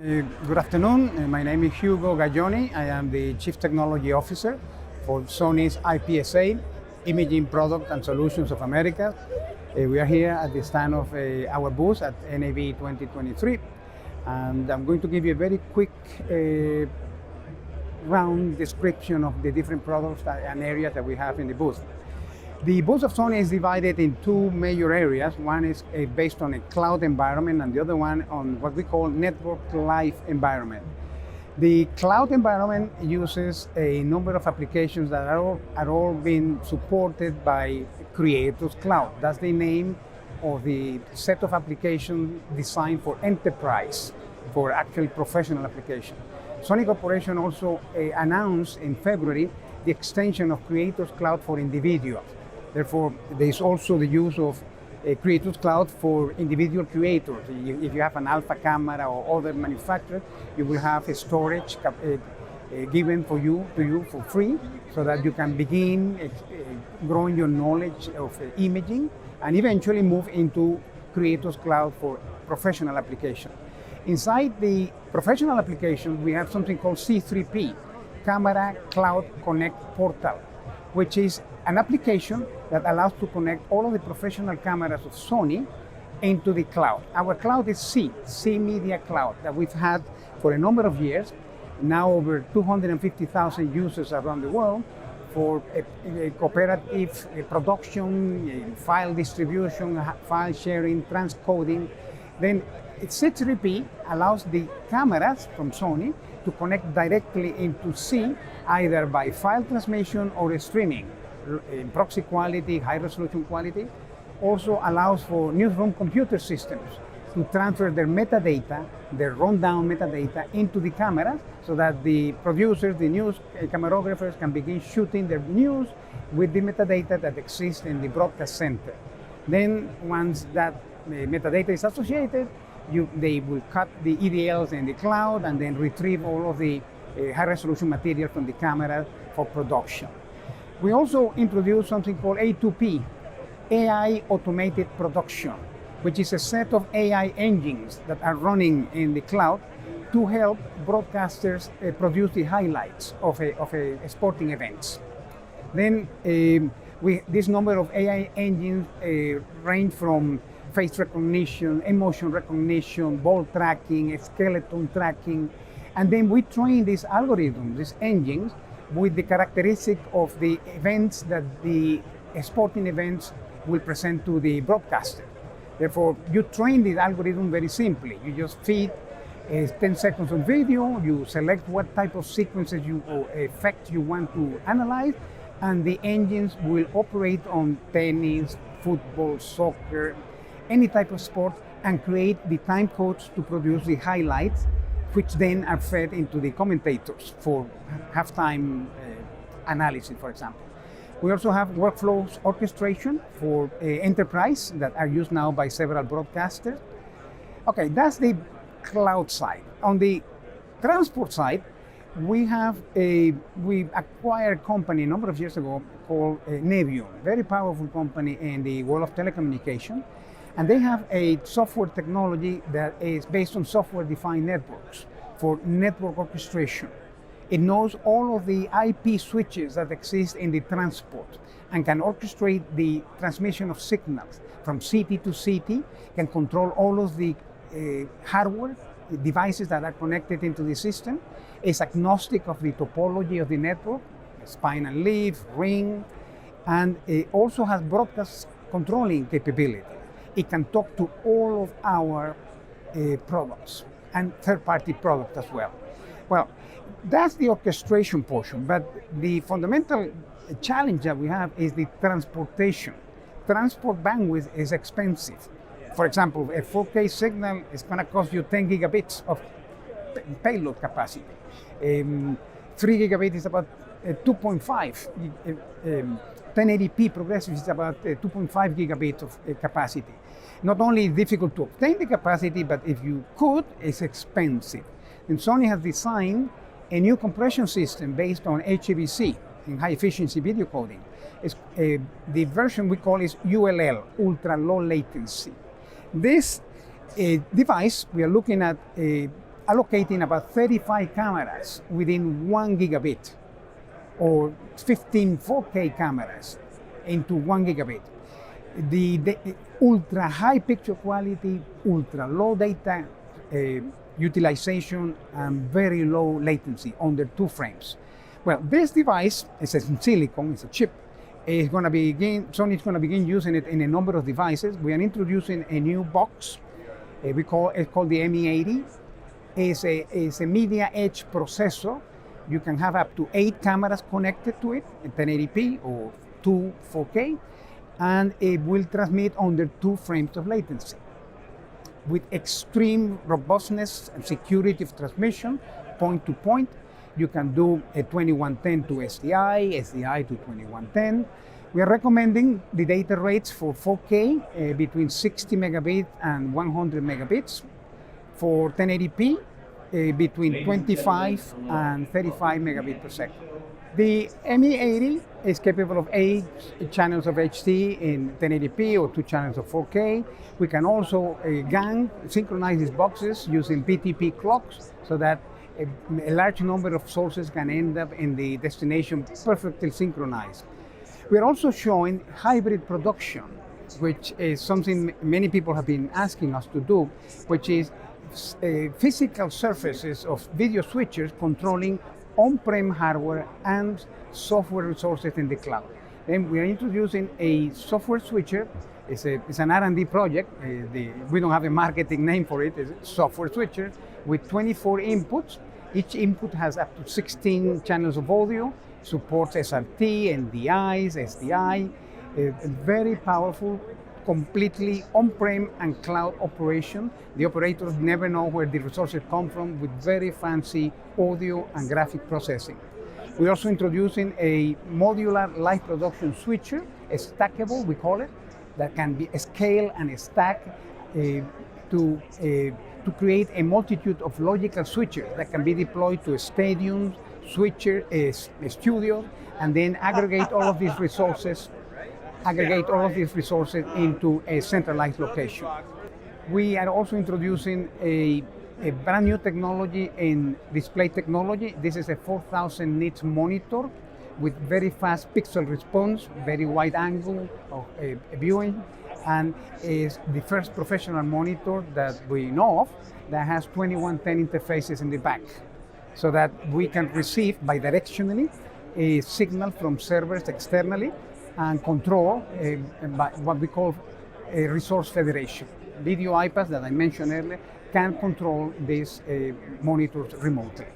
Good afternoon. My name is Hugo Gaggioni. I am the Chief Technology Officer for Sony's IPSA, Imaging Product and Solutions of America. We are here at the stand of our booth at NAB 2023, and I'm going to give you a very quick round description of the different products and areas that we have in the booth. The booth of Sony is divided in two major areas. One is based on a cloud environment and the other one on what we call network live environment. The cloud environment uses a number of applications that are all being supported by Creators Cloud. That's the name of the set of applications designed for enterprise, for actual professional application. Sony Corporation also announced in February the extension of Creators Cloud for individuals. Therefore, there is also the use of Creators Cloud for individual creators. If you have an alpha camera or other manufacturer, you will have a storage given to you for free, so that you can begin growing your knowledge of imaging and eventually move into Creators Cloud for professional application. Inside the professional application, we have something called C3P, Camera Cloud Connect Portal, which is an application that allows to connect all of the professional cameras of Sony into the cloud. Our cloud is C Media Cloud, that we've had for a number of years, now over 250,000 users around the world for a cooperative production, file distribution, file sharing, transcoding. Then C3P allows the cameras from Sony to connect directly into C, either by file transmission or streaming in proxy quality, high resolution quality. Also allows for newsroom computer systems to transfer their metadata, their rundown metadata, into the cameras, so that the producers, the news cameragraphers, can begin shooting their news with the metadata that exists in the broadcast center. Then once that metadata is associated, they will cut the EDLs in the cloud and then retrieve all of the high resolution material from the camera for production. We also introduced something called A2P, AI Automated Production, which is a set of AI engines that are running in the cloud to help broadcasters produce the highlights of a sporting events. Then this number of AI engines range from face recognition, emotion recognition, ball tracking, skeleton tracking, and then we train these algorithms, these engines, with the characteristic of the events that the sporting events will present to the broadcaster. Therefore, you train the algorithm very simply. You just feed 10 seconds of video, you select what type of sequences or effects you want to analyze, and the engines will operate on tennis, football, soccer, any type of sport, and create the time codes to produce the highlights, which then are fed into the commentators for halftime analysis, for example. We also have workflows orchestration for enterprise that are used now by several broadcasters. Okay, that's the cloud side. On the transport side, we acquired a company a number of years ago called NAB, very powerful company in the world of telecommunication. And they have a software technology that is based on software-defined networks for network orchestration. It knows all of the IP switches that exist in the transport and can orchestrate the transmission of signals from city to city, can control all of the hardware, devices that are connected into the system, is agnostic of the topology of the network, spine and leaf, ring, and it also has broadcast controlling capability. It can talk to all of our products and third-party products as well. Well, that's the orchestration portion, but the fundamental challenge that we have is the transportation. Transport bandwidth is expensive. For example, a 4K signal is going to cost you 10 gigabits of payload capacity. 3 gigabits is about 2.5. 1080p progressive is about 2.5 gigabits of capacity. Not only difficult to obtain the capacity, but if you could, it's expensive. And Sony has designed a new compression system based on HEVC, in high efficiency video coding. The version we call is ULL, ultra low latency. This device, we are looking at allocating about 35 cameras within 1 gigabit, or 15 4K cameras into 1 gigabit. The ultra high picture quality, ultra low data utilization, and very low latency under 2 frames. Well, this device is a silicon, it's a chip. Sony is going to begin using it in a number of devices. We are introducing a new box. It's called the ME80. It's a media edge processor. You can have up to 8 cameras connected to it in 1080p or 2 4K, and it will transmit under 2 frames of latency. With extreme robustness and security of transmission, point to point, you can do a 2110 to SDI, SDI to 2110. We are recommending the data rates for 4K between 60 megabits and 100 megabits. For 1080p, between 25 and 35 megabits per second. The ME80 is capable of 8 channels of HD in 1080p or 2 channels of 4K. We can also synchronize these boxes using PTP clocks so that a large number of sources can end up in the destination perfectly synchronized. We are also showing hybrid production, which is something many people have been asking us to do, which is physical surfaces of video switchers controlling on-prem hardware and software resources in the cloud. Then we are introducing a software switcher. It's an R&D project. We don't have a marketing name for it. It's a software switcher with 24 inputs. Each input has up to 16 channels of audio, supports SRT, NDIs, SDI, a very powerful, completely on-prem and cloud operation. The operators never know where the resources come from, with very fancy audio and graphic processing. We're also introducing a modular live production switcher, a stackable, we call it, that can be scaled and stacked to create a multitude of logical switchers that can be deployed to stadiums, studios, and then aggregate all of these resources into a centralized location. We are also introducing a brand new technology in display technology. This is a 4000 nits monitor with very fast pixel response, very wide angle of viewing, and is the first professional monitor that we know of that has 2110 interfaces in the back, so that we can receive bidirectionally a signal from servers externally and control what we call a resource federation. Video iPads that I mentioned earlier can control these monitors remotely.